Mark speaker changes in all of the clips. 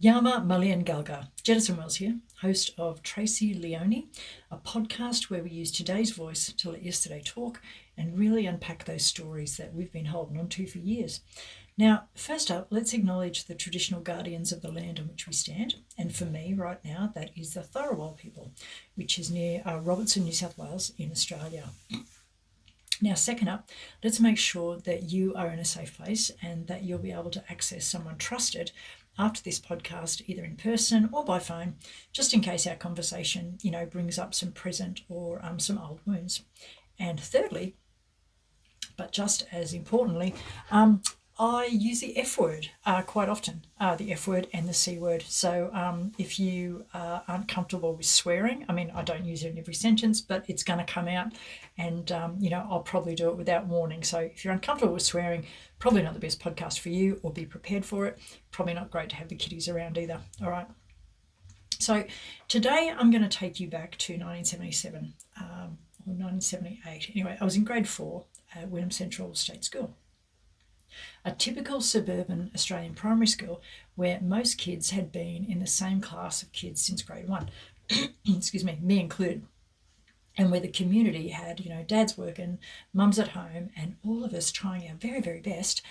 Speaker 1: Yama Malian Galga, Jedison Wells here, host of TracyLeonie, a podcast where we use today's voice to let yesterday talk and really unpack those stories that we've been holding on to for years. Now, first up, let's acknowledge the traditional guardians of the land on which we stand. And for me right now, that is the Tharawal people, which is near Robertson, New South Wales in Australia. Now, second up, let's make sure that you are in a safe place and that you'll be able to access someone trusted after this podcast, either in person or by phone, just in case our conversation, brings up some present or some old wounds. And thirdly, but just as importantly, I use the F word quite often, the F word and the C word. So if you aren't comfortable with swearing, I don't use it in every sentence, but it's going to come out and, I'll probably do it without warning. So if you're uncomfortable with swearing, probably not the best podcast for you, or be prepared for it. Probably not great to have the kiddies around either. All right. So today I'm going to take you back to 1977 or 1978. Anyway, I was in grade 4 at Wynnum Central State School. A typical suburban Australian primary school where most kids had been in the same class of kids since grade 1, excuse me included, and where the community had, dads working, mums at home, and all of us trying our very, very best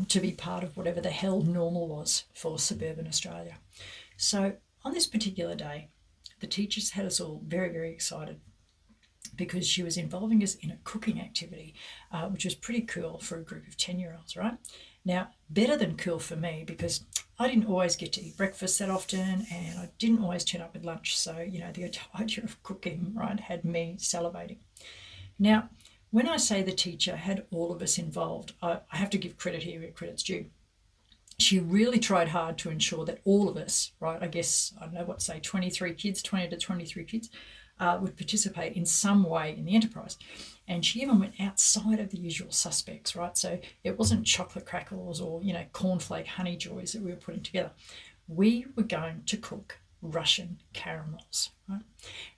Speaker 1: to be part of whatever the hell normal was for suburban Australia. So on this particular day, the teachers had us all very, very excited, because she was involving us in a cooking activity, which was pretty cool for a group of 10-year-olds, right? Now, better than cool for me, because I didn't always get to eat breakfast that often, and I didn't always turn up with lunch. So, the idea of cooking, right, had me salivating. Now, when I say the teacher had all of us involved, I have to give credit here where credit's due. She really tried hard to ensure that all of us, right, 23 kids, 20 to 23 kids, would participate in some way in the enterprise. And she even went outside of the usual suspects, right? So it wasn't chocolate crackles or, cornflake honey joys that we were putting together. We were going to cook Russian caramels, right?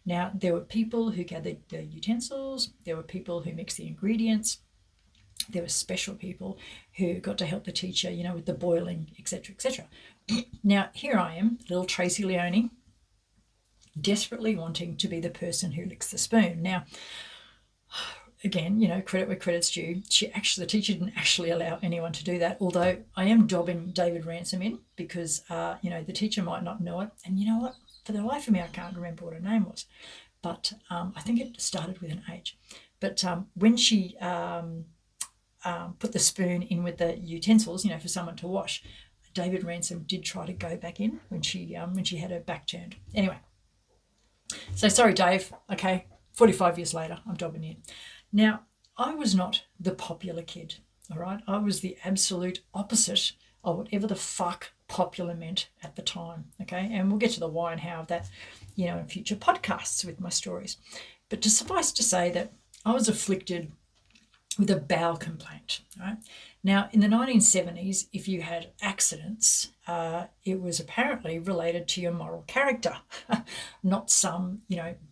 Speaker 1: Now, there were people who gathered the utensils, there were people who mixed the ingredients, there were special people who got to help the teacher, with the boiling, etc., etc. Now, here I am, little TracyLeonie, desperately wanting to be the person who licks the spoon. Now, again, credit where credit's due. The teacher didn't actually allow anyone to do that, although I am dobbing David Ransom in because, the teacher might not know it. And you know what? For the life of me, I can't remember what her name was. But I think it started with an H. But when she put the spoon in with the utensils, for someone to wash, David Ransom did try to go back in when she had her back turned. Anyway. So sorry, Dave. Okay, 45 years later, I'm dobbing in. Now, I was not the popular kid, all right? I was the absolute opposite of whatever the fuck popular meant at the time, okay? And we'll get to the why and how of that, in future podcasts with my stories. But to suffice to say that I was afflicted with a bowel complaint, right? Now, in the 1970s, if you had accidents, it was apparently related to your moral character, not some,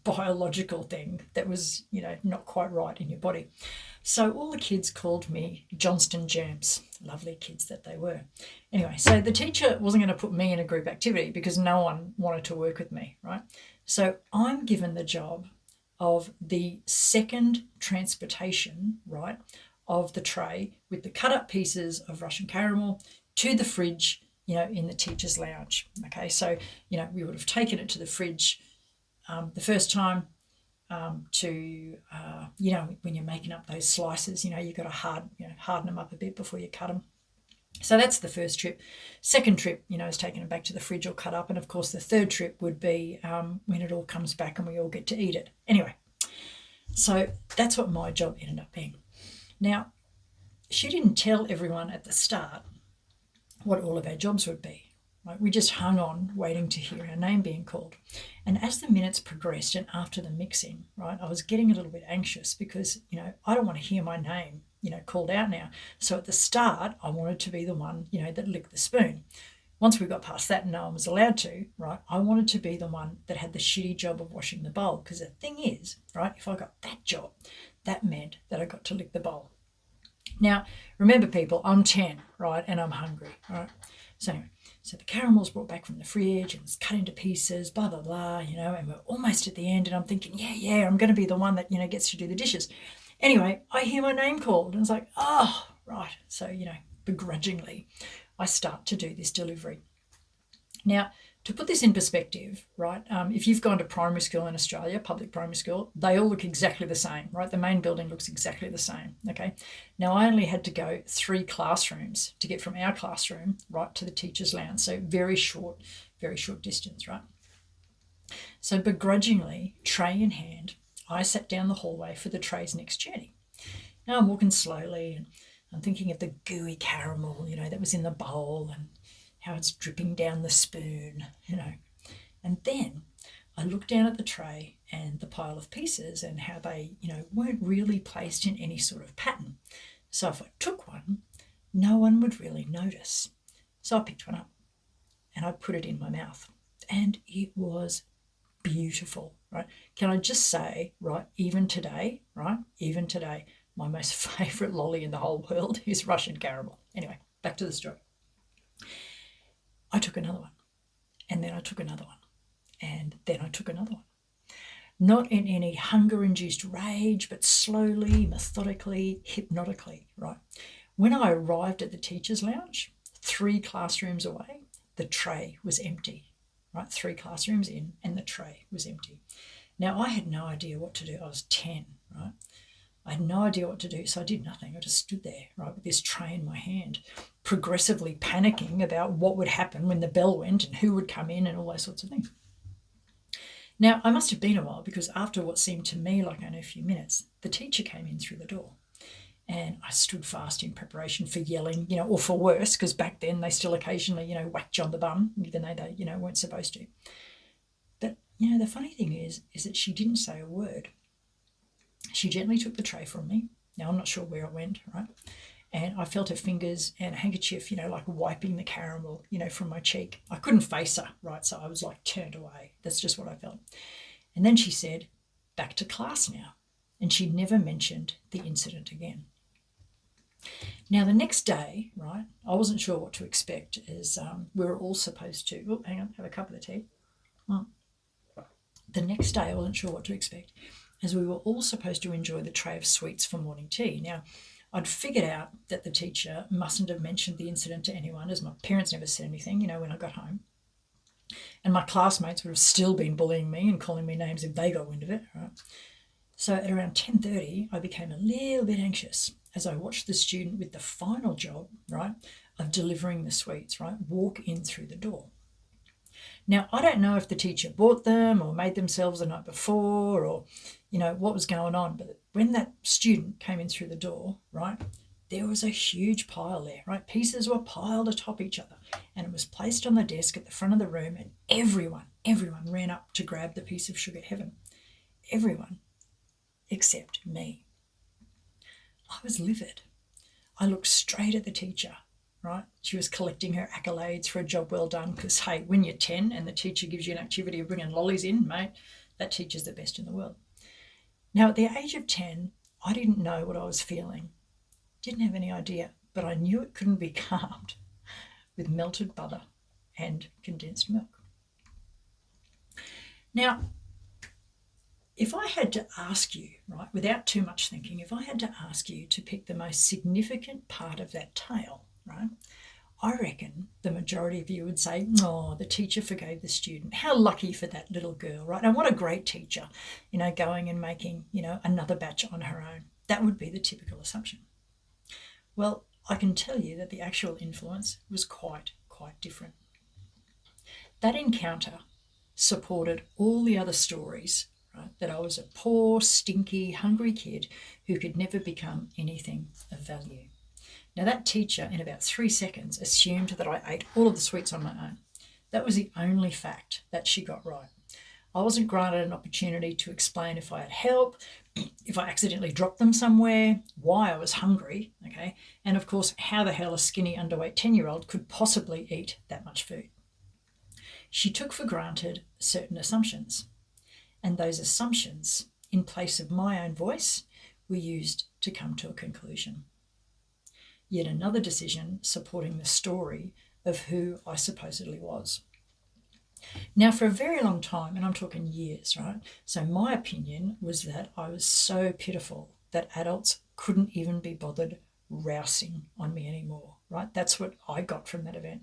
Speaker 1: biological thing that was, not quite right in your body. So all the kids called me Johnston Germs, lovely kids that they were. Anyway, so the teacher wasn't going to put me in a group activity because no one wanted to work with me, right? So I'm given the job of the second transportation, right, of the tray with the cut up pieces of Russian caramel to the fridge, in the teacher's lounge. Okay, so, we would have taken it to the fridge the first time to, when you're making up those slices, you've got to harden them up a bit before you cut them. So that's the first trip. Second trip, is taking it back to the fridge or cut up. And of course, the third trip would be when it all comes back and we all get to eat it. Anyway, so that's what my job ended up being. Now, she didn't tell everyone at the start what all of our jobs would be. Right? We just hung on waiting to hear our name being called. And as the minutes progressed and after the mixing, right, I was getting a little bit anxious because, I don't want to hear my name, called out now. So at the start, I wanted to be the one, that licked the spoon. Once we got past that and no one was allowed to, right, I wanted to be the one that had the shitty job of washing the bowl. Because the thing is, right, if I got that job, that meant that I got to lick the bowl. Now, remember people, I'm 10, right, and I'm hungry, right? So anyway, So the caramel's brought back from the fridge and it's cut into pieces, blah, blah, blah, and we're almost at the end and I'm thinking, yeah, I'm going to be the one that, gets to do the dishes. Anyway, I hear my name called and it's like, oh, right. So, begrudgingly, I start to do this delivery. Now, to put this in perspective, right, if you've gone to primary school in Australia, public primary school, they all look exactly the same, right? The main building looks exactly the same, okay? Now, I only had to go 3 classrooms to get from our classroom right to the teacher's lounge, so very short distance, right? So begrudgingly, tray in hand, I sat down the hallway for the tray's next journey. Now I'm walking slowly and I'm thinking of the gooey caramel, that was in the bowl and how it's dripping down the spoon, And then I looked down at the tray and the pile of pieces and how they, weren't really placed in any sort of pattern. So if I took one, no one would really notice. So I picked one up and I put it in my mouth and it was beautiful, right? Can I just say, right, even today, my most favourite lolly in the whole world is Russian caramel. Anyway, back to the story. I took another one, and then I took another one, and then I took another one. Not in any hunger-induced rage, but slowly, methodically, hypnotically, right? When I arrived at the teacher's lounge, 3 classrooms away, the tray was empty, right? 3 classrooms in, and the tray was empty. Now, I had no idea what to do. I was 10, right? I had no idea what to do, so I did nothing. I just stood there, right, with this tray in my hand, progressively panicking about what would happen when the bell went and who would come in and all those sorts of things. Now, I must have been a while because after what seemed to me like only a few minutes, the teacher came in through the door. And I stood fast in preparation for yelling, or for worse, because back then they still occasionally, whacked you on the bum, even though they, weren't supposed to. But, the funny thing is that she didn't say a word. She gently took the tray from me. Now, I'm not sure where it went, right? And I felt her fingers and a handkerchief, like wiping the caramel, from my cheek. I couldn't face her, right? So I was like turned away. That's just what I felt. And then she said, back to class now. And she never mentioned the incident again. Now, the next day, right, I wasn't sure what to expect as we were all supposed to, have a cup of the tea. The next day, I wasn't sure what to expect as we were all supposed to enjoy the tray of sweets for morning tea. Now, I'd figured out that the teacher mustn't have mentioned the incident to anyone, as my parents never said anything, when I got home. And my classmates would have still been bullying me and calling me names if they got wind of it, right? So at around 10:30, I became a little bit anxious as I watched the student with the final job, right, of delivering the sweets, right, walk in through the door. Now, I don't know if the teacher bought them or made themselves the night before or, what was going on. But when that student came in through the door, right, there was a huge pile there, right? Pieces were piled atop each other and it was placed on the desk at the front of the room and everyone ran up to grab the piece of sugar heaven. Everyone except me. I was livid. I looked straight at the teacher. Right? She was collecting her accolades for a job well done because, hey, when you're 10 and the teacher gives you an activity of bringing lollies in, mate, that teacher's the best in the world. Now, at the age of 10, I didn't know what I was feeling. Didn't have any idea, but I knew it couldn't be calmed with melted butter and condensed milk. Now, if I had to ask you, right, without too much thinking, if I had to ask you to pick the most significant part of that tale, right, I reckon the majority of you would say, oh, the teacher forgave the student. How lucky for that little girl, right? And what a great teacher, going and making, another batch on her own. That would be the typical assumption. Well, I can tell you that the actual influence was quite different. That encounter supported all the other stories, right, that I was a poor, stinky, hungry kid who could never become anything of value. Now, that teacher, in about 3 seconds, assumed that I ate all of the sweets on my own. That was the only fact that she got right. I wasn't granted an opportunity to explain if I had help, if I accidentally dropped them somewhere, why I was hungry, okay, and of course, how the hell a skinny, underweight 10-year-old could possibly eat that much food. She took for granted certain assumptions, and those assumptions, in place of my own voice, were used to come to a conclusion. Yet another decision supporting the story of who I supposedly was. Now, for a very long time, and I'm talking years, right? So my opinion was that I was so pitiful that adults couldn't even be bothered rousing on me anymore, right? That's what I got from that event.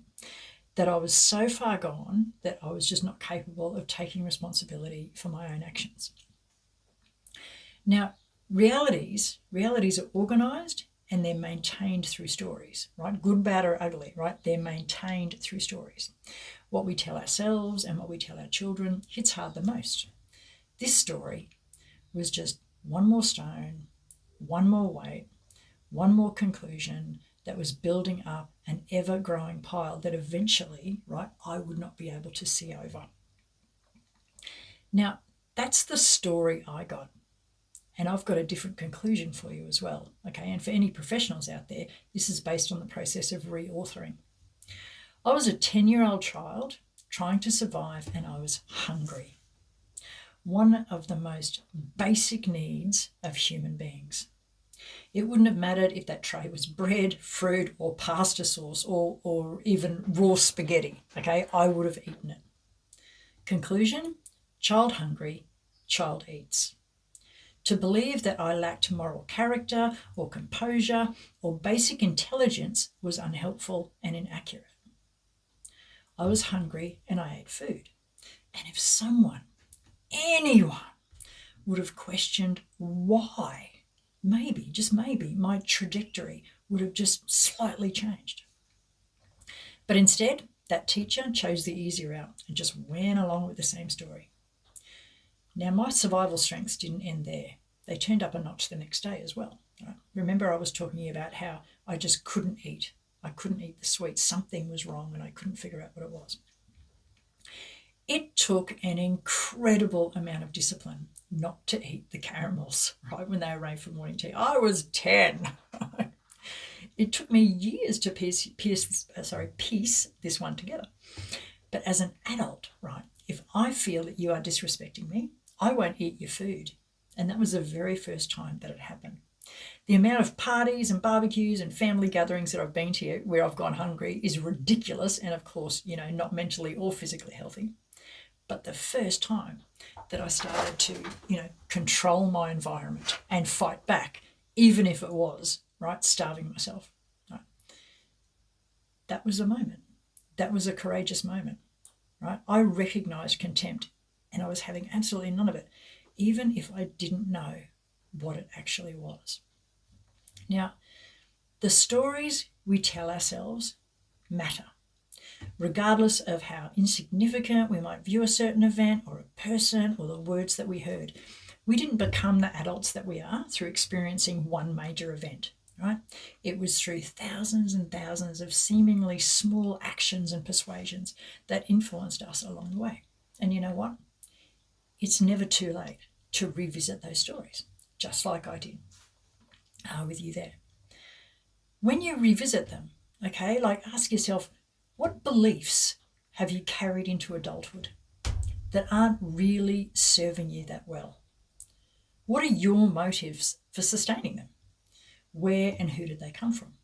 Speaker 1: That I was so far gone that I was just not capable of taking responsibility for my own actions. Now, realities are organised and they're maintained through stories, right? Good, bad, or ugly, right? They're maintained through stories. What we tell ourselves and what we tell our children hits hard the most. This story was just one more stone, one more weight, one more conclusion that was building up an ever-growing pile that eventually, right, I would not be able to see over. Now, that's the story I got. And I've got a different conclusion for you as well, okay? And for any professionals out there, this is based on the process of reauthoring. I was a 10-year-old child trying to survive and I was hungry. One of the most basic needs of human beings. It wouldn't have mattered if that tray was bread, fruit, or pasta sauce, or even raw spaghetti, okay? I would have eaten it. Conclusion, child hungry, child eats. To believe that I lacked moral character or composure or basic intelligence was unhelpful and inaccurate. I was hungry and I ate food. And if someone, anyone, would have questioned why, maybe, just maybe, my trajectory would have just slightly changed. But instead, that teacher chose the easy route and just went along with the same story. Now, my survival strengths didn't end there. They turned up a notch the next day as well. Right? Remember, I was talking about how I just couldn't eat. I couldn't eat the sweets. Something was wrong and I couldn't figure out what it was. It took an incredible amount of discipline not to eat the caramels, right, when they arranged for morning tea. I was 10. It took me years to piece this one together. But as an adult, right, if I feel that you are disrespecting me, I won't eat your food. And that was the very first time that it happened. The amount of parties and barbecues and family gatherings that I've been to where I've gone hungry is ridiculous and, of course, not mentally or physically healthy. But the first time that I started to, control my environment and fight back, even if it was, right, starving myself, right, that was a moment. That was a courageous moment, right? I recognised contempt and I was having absolutely none of it, even if I didn't know what it actually was. Now, the stories we tell ourselves matter, regardless of how insignificant we might view a certain event or a person or the words that we heard. We didn't become the adults that we are through experiencing one major event, right? It was through thousands and thousands of seemingly small actions and persuasions that influenced us along the way. And you know what? It's never too late to revisit those stories, just like I did with you there. When you revisit them, okay, ask yourself, what beliefs have you carried into adulthood that aren't really serving you that well? What are your motives for sustaining them? Where and who did they come from?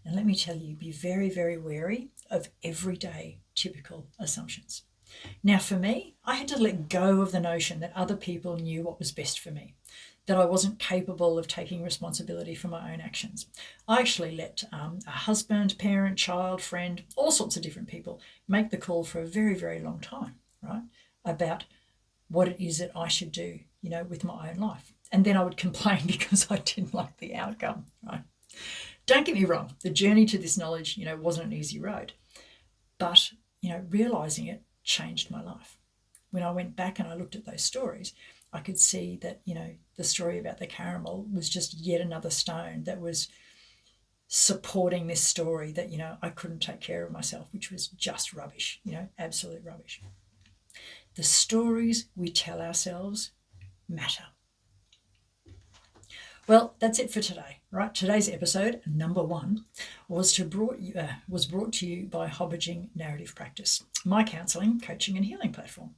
Speaker 1: And let me tell you, be very, very wary of everyday typical assumptions. Now, for me, I had to let go of the notion that other people knew what was best for me, that I wasn't capable of taking responsibility for my own actions. I actually let a husband, parent, child, friend, all sorts of different people make the call for a very, very long time, right, about what it is that I should do, with my own life. And then I would complain because I didn't like the outcome, right? Don't get me wrong, the journey to this knowledge, wasn't an easy road. But, realising it changed my life. When I went back and I looked at those stories, I could see that, the story about the caramel was just yet another stone that was supporting this story that, I couldn't take care of myself, which was just rubbish, absolute rubbish. The stories we tell ourselves matter. Well, that's it for today, right? Today's episode, number 1, was brought to you by Hobajing Narrative Practice, my counselling, coaching and healing platform,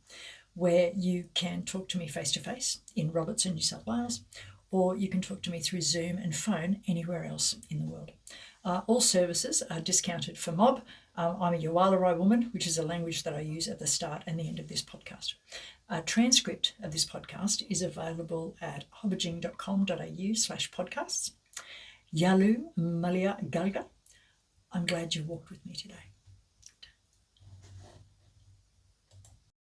Speaker 1: where you can talk to me face-to-face in Robertson, New South Wales, or you can talk to me through Zoom and phone anywhere else in the world. All services are discounted for mob. I'm a Yawalarai woman, which is a language that I use at the start and the end of this podcast. A transcript of this podcast is available at hobajing.com.au/podcasts. Yalu Malia Galga. I'm glad you walked with me today.